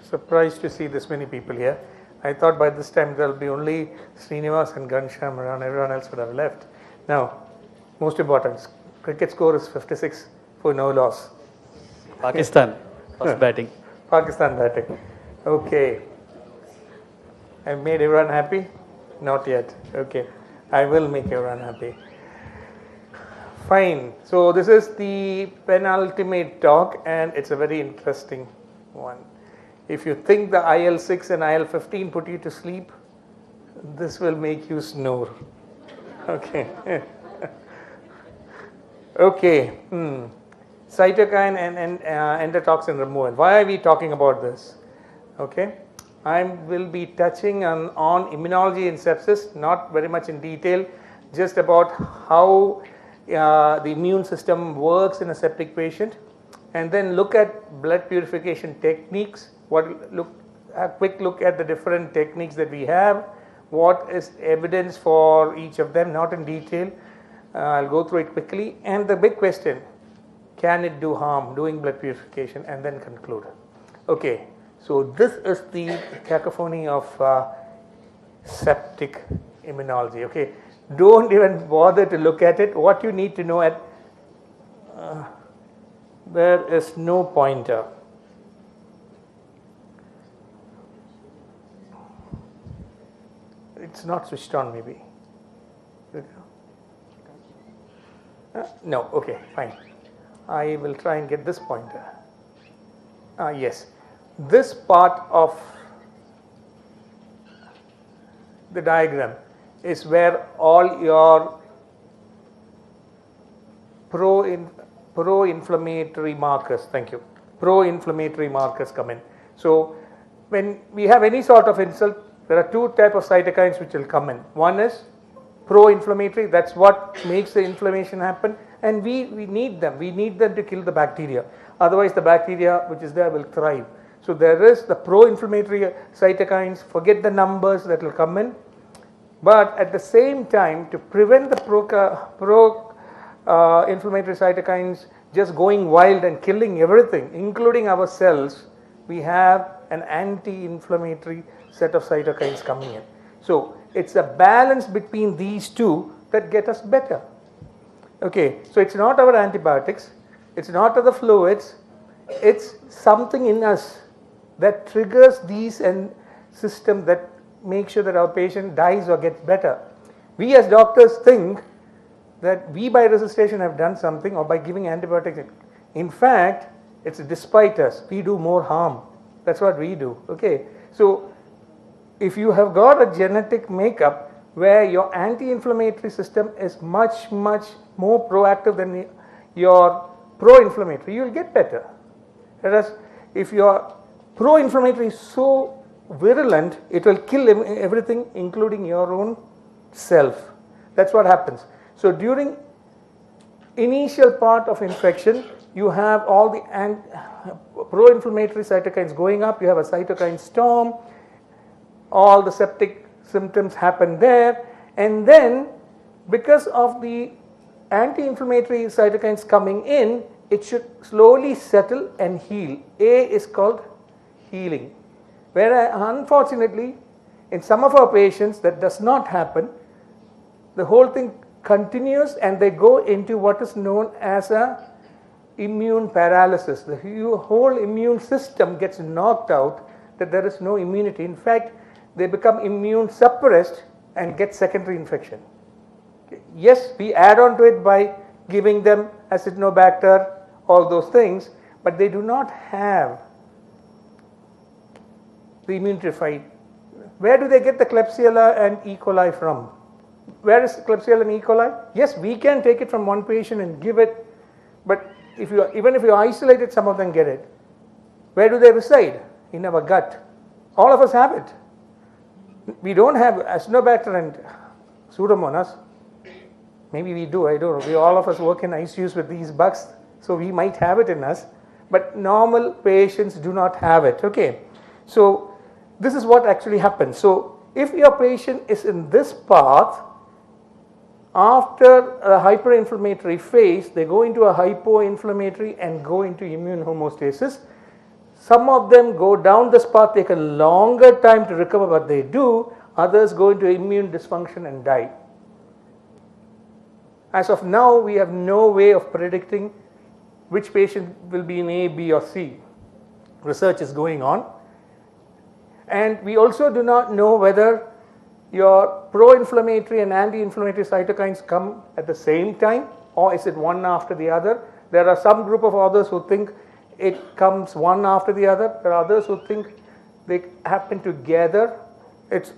surprised to see this many people here. I thought by this time there will be only Srinivas and Ghanshyam around, everyone else would have left. Now, most important, cricket score is 56 for no loss. Pakistan first batting. Pakistan batting. Okay. I've made everyone happy? Not yet. Okay. I will make everyone happy. Fine. So this is the penultimate talk and it's a very interesting one. If you think the IL-6 and IL-15 put you to sleep, this will make you snore. Okay. Okay. Cytokine and endotoxin removal. Why are we talking about this? Okay. I will be touching on immunology in sepsis, not very much in detail, just about how the immune system works in a septic patient, and then look at blood purification techniques. A quick look at the different techniques that we have. What is evidence for each of them? Not in detail. I'll go through it quickly. And the big question: can it do harm doing blood purification? And then conclude. Okay. So this is the cacophony of septic immunology. Okay. Don't even bother to look at it. What you need to know there is no pointer. It's not switched on maybe. No, okay, fine. I will try and get this pointer. Yes, this part of the diagram is where all your pro-inflammatory markers, thank you, pro-inflammatory markers come in. So when we have any sort of insult, there are two types of cytokines which will come in. One is pro-inflammatory, that's what makes the inflammation happen, and we need them. We need them to kill the bacteria. Otherwise the bacteria which is there will thrive. So there is the pro-inflammatory cytokines, forget the numbers that will come in. But at the same time, to prevent the pro-inflammatory cytokines just going wild and killing everything, including our cells, we have an anti-inflammatory set of cytokines coming in. So it's a balance between these two that get us better. Okay, so it's not our antibiotics, it's not other fluids, it's something in us that triggers these and system that make sure that our patient dies or gets better. We as doctors think that we by resuscitation have done something or by giving antibiotics. In fact, it's despite us. We do more harm. That's what we do. Okay. So if you have got a genetic makeup where your anti-inflammatory system is much more proactive than your pro-inflammatory, you will get better. Whereas if your pro-inflammatory is so virulent, it will kill everything including your own self. That's what happens. So during initial part of infection, you have all the pro-inflammatory cytokines going up, you have a cytokine storm, all the septic symptoms happen there, and then because of the anti-inflammatory cytokines coming in, it should slowly settle and heal. A is called healing. Whereas unfortunately, in some of our patients that does not happen. The whole thing continues and they go into what is known as a immune paralysis. The whole immune system gets knocked out, that there is no immunity. In fact, they become immune suppressed and get secondary infection. Yes, we add on to it by giving them Acinetobacter, all those things, but they do not have the immunity fight. Where do they get the Klebsiella and E. coli from? Where is Klebsiella and E. coli? Yes, we can take it from one patient and give it, but even if you isolate it, some of them get it. Where do they reside? In our gut. All of us have it. We don't have Acinetobacter and Pseudomonas. Maybe we do, I don't know. All of us work in ICUs with these bugs, so we might have it in us, but normal patients do not have it. Okay, so this is what actually happens. So if your patient is in this path, after a hyperinflammatory phase, they go into a hypoinflammatory and go into immune homeostasis. Some of them go down this path, take a longer time to recover, but they do. Others go into immune dysfunction and die. As of now, we have no way of predicting which patient will be in A, B or C. Research is going on. And we also do not know whether your pro-inflammatory and anti-inflammatory cytokines come at the same time, or is it one after the other. There are some group of others who think it comes one after the other. There are others who think they happen together. It's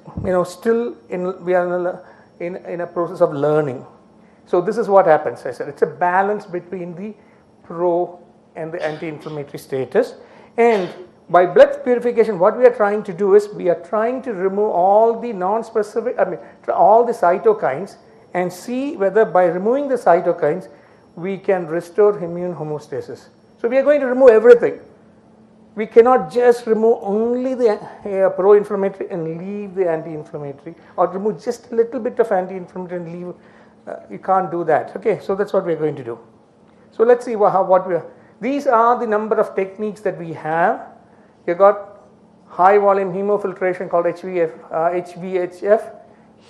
still we are in a process of learning. So this is what happens. I said it's a balance between the pro and the anti-inflammatory status. And by blood purification, what we are trying to do is we are trying to remove all the non-specific, all the cytokines, and see whether by removing the cytokines we can restore immune homeostasis. So we are going to remove everything. We cannot just remove only the pro-inflammatory and leave the anti-inflammatory, or remove just a little bit of anti-inflammatory and leave. You can't do that. Okay, so that's what we are going to do. So let's see what we are. These are the number of techniques that we have. You got high volume hemofiltration called HVHF,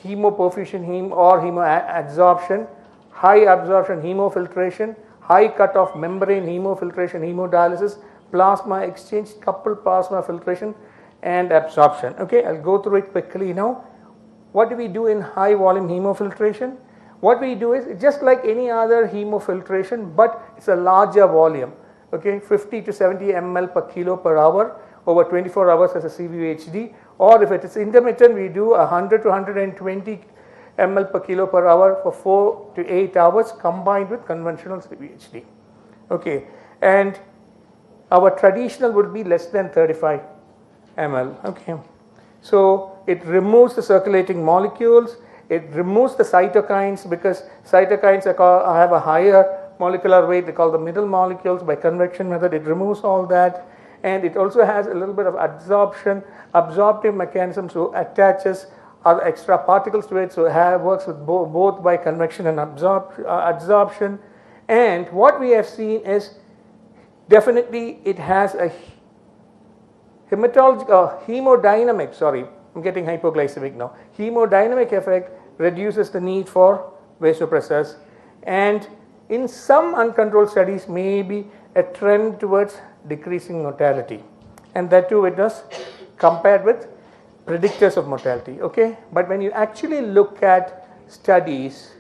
hemoperfusion or hemoadsorption, high absorption hemofiltration, high cutoff membrane hemofiltration, hemodialysis, plasma exchange, coupled plasma filtration and absorption. Okay, I'll go through it quickly now. What do we do in high volume hemofiltration? What we do is just like any other hemofiltration, but it's a larger volume. Okay, 50 to 70 ml per kilo per hour over 24 hours as a CVHD, or if it is intermittent, we do 100 to 120 ml per kilo per hour for 4 to 8 hours combined with conventional CVHD. Okay, and our traditional would be less than 35 ml. Okay, so it removes the circulating molecules, it removes the cytokines, because cytokines have a higher molecular weight. They call the middle molecules. By convection method, it removes all that, and it also has a little bit of absorptive mechanism, so attaches other extra particles to it, so it works with both by convection and adsorption. And what we have seen is definitely it has a hemodynamic, sorry, I'm getting hypoglycemic now. Hemodynamic effect reduces the need for vasopressors, and in some uncontrolled studies may be a trend towards decreasing mortality, and that too it was compared with predictors of mortality. Okay, but when you actually look at studies,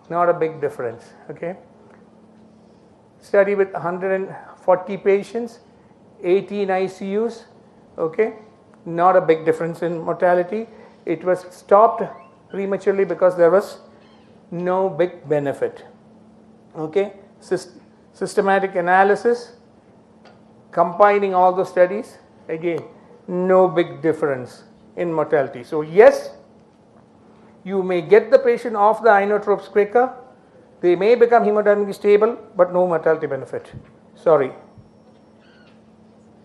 not a big difference. Okay, study with 140 patients, 18 ICUs. Okay, not a big difference in mortality. It was stopped prematurely because there was no big benefit. Okay, systematic analysis, combining all the studies, again no big difference in mortality. So yes, you may get the patient off the inotropes quicker, they may become hemodynamically stable, but no mortality benefit. Sorry.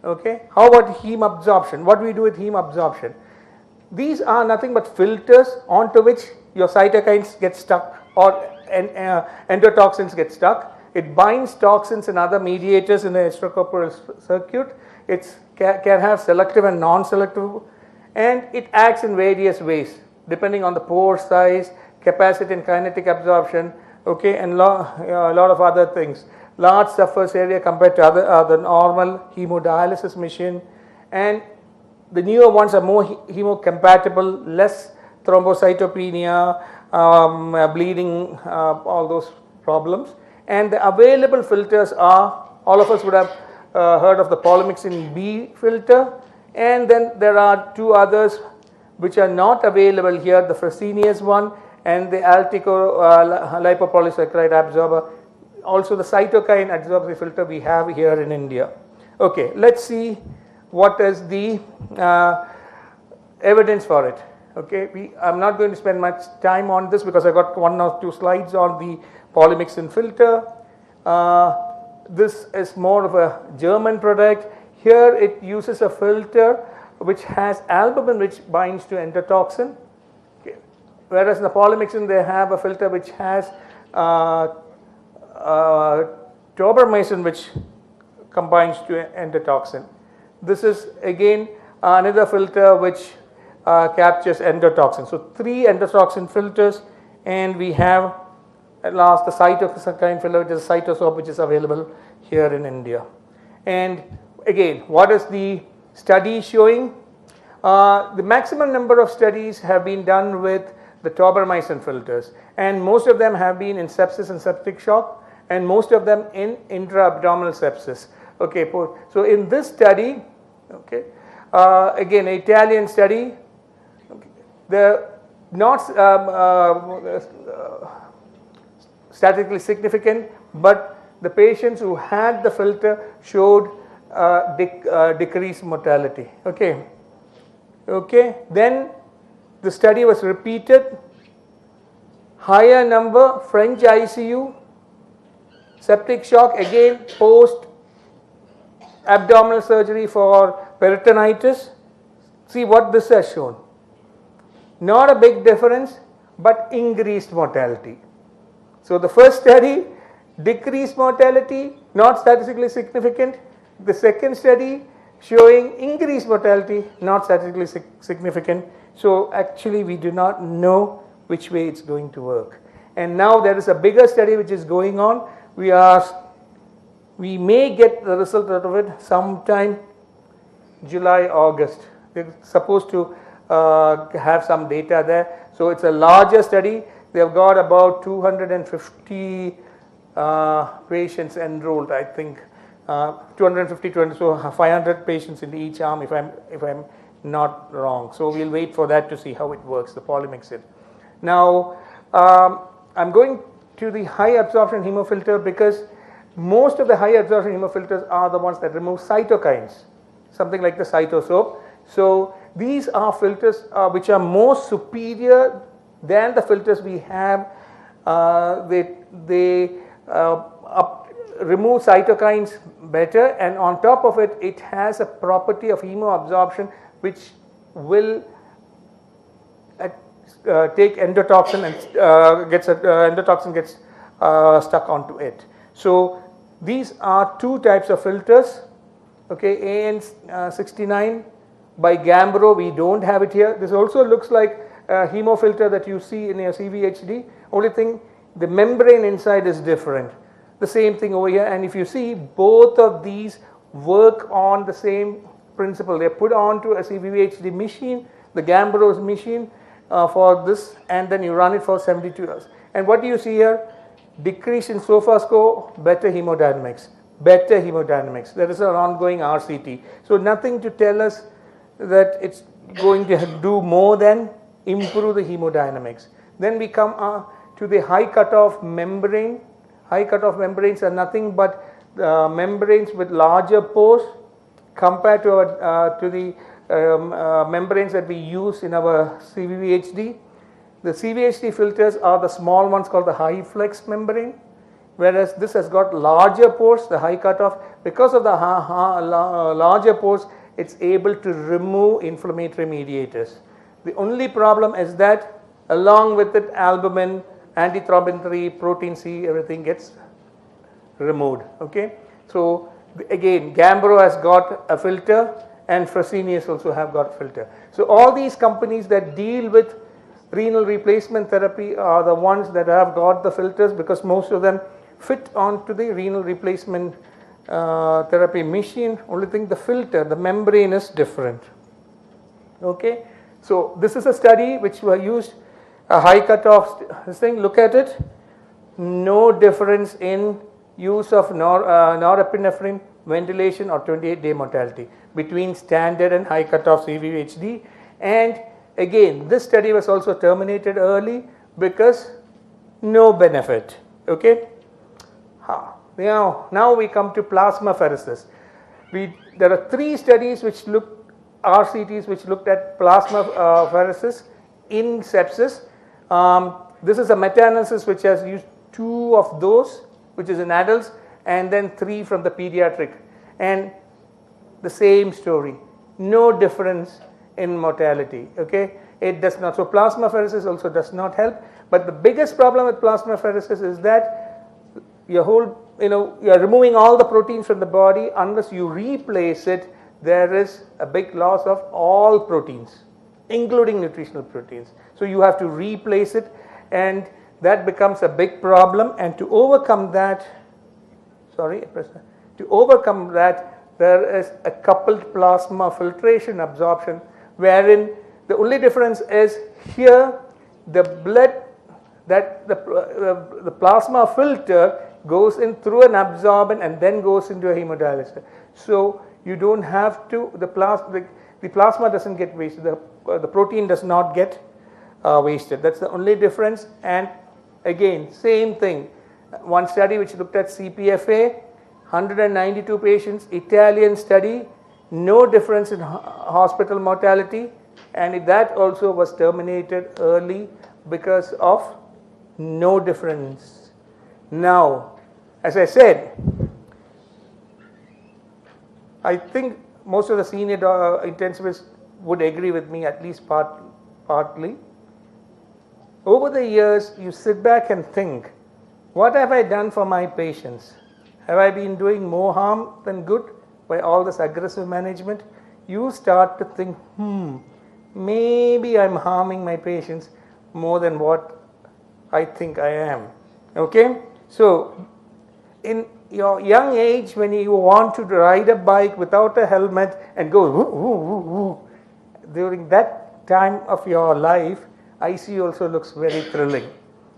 Okay, how about heme absorption? What do we do with heme absorption? These are nothing but filters onto which your cytokines get stuck, or endotoxins get stuck. It binds toxins and other mediators in the extracorporeal circuit. It can have selective and non-selective, and it acts in various ways depending on the pore size, capacity and kinetic absorption. Okay, and a lot of other things. Large surface area compared to other normal hemodialysis machine, and the newer ones are more hemocompatible, less thrombocytopenia, bleeding, all those problems. And the available filters are, all of us would have heard of the polymyxin B filter, and then there are two others which are not available here, the Fresenius one and the Altico lipopolysaccharide absorber. Also the cytokine absorption filter we have here in India. Okay, let's see what is the evidence for it. Okay, I'm not going to spend much time on this because I got 1 or 2 slides on the polymyxin filter. This is more of a German product. Here it uses a filter which has albumin which binds to endotoxin. Okay. Whereas in the polymyxin they have a filter which has tobramycin which combines to endotoxin. This is again another filter which captures endotoxin. So 3 endotoxin filters, and we have at last the cytokine filter, which is cytosop, which is available here in India. And again, what is the study showing? The maximum number of studies have been done with the tobramycin filters, and most of them have been in sepsis and septic shock, and most of them in intra-abdominal sepsis. Okay, so in this study, okay, again Italian study, okay, the not statistically significant, but the patients who had the filter showed decreased mortality. Okay. Okay, then the study was repeated, higher number French ICU, septic shock, again post abdominal surgery for peritonitis. See what this has shown. Not a big difference, but increased mortality. So the first study, decreased mortality, not statistically significant. The second study showing increased mortality, not statistically significant. So actually we do not know which way it's going to work. And now there is a bigger study which is going on. We may get the result out of it sometime July, August. They're supposed to have some data there. So it's a larger study. They have got about 250 patients enrolled, I think. 250, so 500 patients in each arm, if I'm not wrong. So we'll wait for that to see how it works, the polymyxin. Now I'm going to the high absorption hemofilter because most of the high absorption hemofilters are the ones that remove cytokines, something like the cytosop. So these are filters which are more superior than the filters we have. They remove cytokines better, and on top of it, it has a property of hemoabsorption which will take endotoxin and endotoxin gets stuck onto it. So these are 2 types of filters. Okay, AN69 by Gambro, we don't have it here. This also looks like a hemofilter that you see in your CVHD. Only thing, the membrane inside is different. The same thing over here, and if you see, both of these work on the same principle. They are put onto a CVHD machine, the Gambro's machine for this, and then you run it for 72 hours. And what do you see here? Decrease in SOFA score, better hemodynamics. Better hemodynamics. There is an ongoing RCT. So nothing to tell us that it's going to do more than improve the hemodynamics. Then we come to the high cutoff membrane. High cutoff membranes are nothing but membranes with larger pores compared to the membranes that we use in our CVHD. The CVHD filters are the small ones called the high flex membrane, whereas this has got larger pores, the high cutoff. Because of the larger pores, it's able to remove inflammatory mediators. The only problem is that along with it, albumin, antithrombin 3, protein C, everything gets removed. Okay, so again, Gambro has got a filter, and Fresenius also have got a filter. So all these companies that deal with renal replacement therapy are the ones that have got the filters, because most of them fit onto the renal replacement therapy machine. Only thing, the filter, the membrane is different. Okay, so this is a study which were used. A high cutoff this thing, look at it, no difference in use of norepinephrine, ventilation, or 28-day mortality between standard and high cutoff CVHD. And again, this study was also terminated early because no benefit. Okay, now we come to plasmapheresis. There are 3 studies which looked, RCTs, which looked at plasmapheresis in sepsis. This is a meta-analysis which has used 2 of those, which is in adults, and then 3 from the pediatric, and the same story, no difference in mortality. Okay, it does not. So plasmapheresis also does not help. But the biggest problem with plasmapheresis is that your whole you are removing all the proteins from the body. Unless you replace it, there is a big loss of all proteins, including nutritional proteins. So you have to replace it, and that becomes a big problem. And to overcome that, there is a coupled plasma filtration absorption, wherein the only difference is here the blood, that the plasma filter goes in through an absorbent and then goes into a hemodialysis. So you don't have to, the plasma doesn't get wasted, the protein does not get wasted. That's the only difference. And again, same thing. One study which looked at CPFA, 192 patients, Italian study, no difference in hospital mortality, and that also was terminated early because of no difference. Now, as I said, I think most of the senior intensivists would agree with me, at least partly. Over the years, you sit back and think, what have I done for my patients? Have I been doing more harm than good by all this aggressive management? You start to think, maybe I'm harming my patients more than what I think I am. Okay? So, in your young age, when you want to ride a bike without a helmet and go woo, woo, woo, woo, during that time of your life, ICU also looks very thrilling.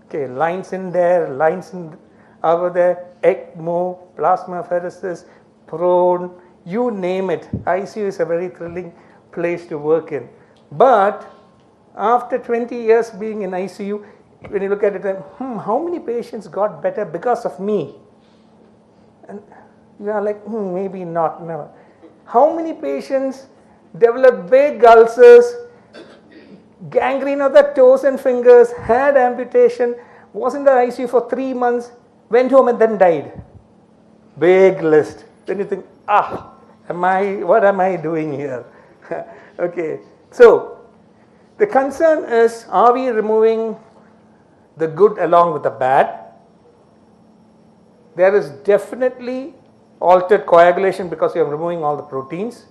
Okay, lines in there, lines in over there, ECMO, plasmapheresis, prone, you name it. ICU is a very thrilling place to work in. But after 20 years being in ICU, when you look at it, how many patients got better because of me? And you are like, maybe not. No. How many patients developed big ulcers, gangrene of the toes and fingers, had amputation, was in the ICU for 3 months, went home and then died? Big list. Then you think, what am I doing here? Okay. So, the concern is, are we removing the good along with the bad? There is definitely altered coagulation because you are removing all the proteins.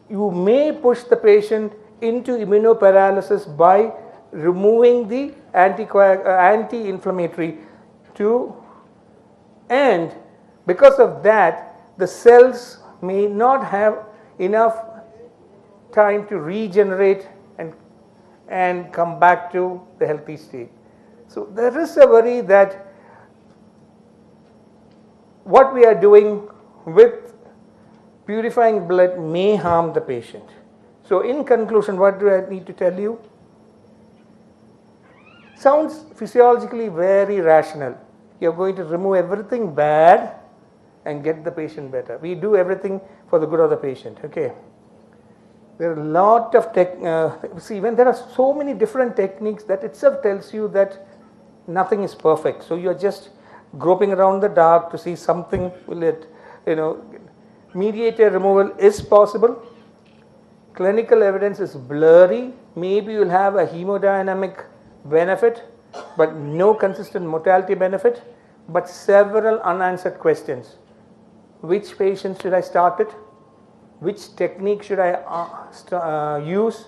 You may push the patient into immunoparalysis by removing the anti-inflammatory and because of that, the cells may not have enough time to regenerate and come back to the healthy state. So there is a worry that what we are doing with purifying blood may harm the patient. So in conclusion, what do I need to tell you? Sounds physiologically very rational. You're going to remove everything bad and get the patient better. We do everything for the good of the patient. Okay. There are a lot of when there are so many different techniques, that itself tells you that nothing is perfect. So you're just groping around the dark to see something will it, mediator removal is possible. Clinical evidence is blurry. Maybe you'll have a hemodynamic benefit, but no consistent mortality benefit, but several unanswered questions. Which patient should I start it? Which technique should I use?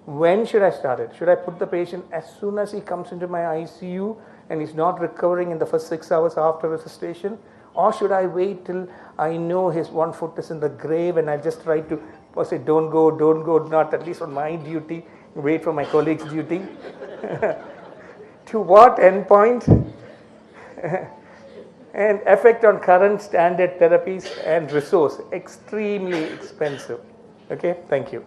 When should I start it? Should I put the patient as soon as he comes into my ICU and he's not recovering in the first 6 hours after resuscitation? Or should I wait till I know his one foot is in the grave and I just try to say, don't go, not at least on my duty, wait for my colleague's duty? To what endpoint? And effect on current standard therapies and resource, extremely expensive. Okay, thank you.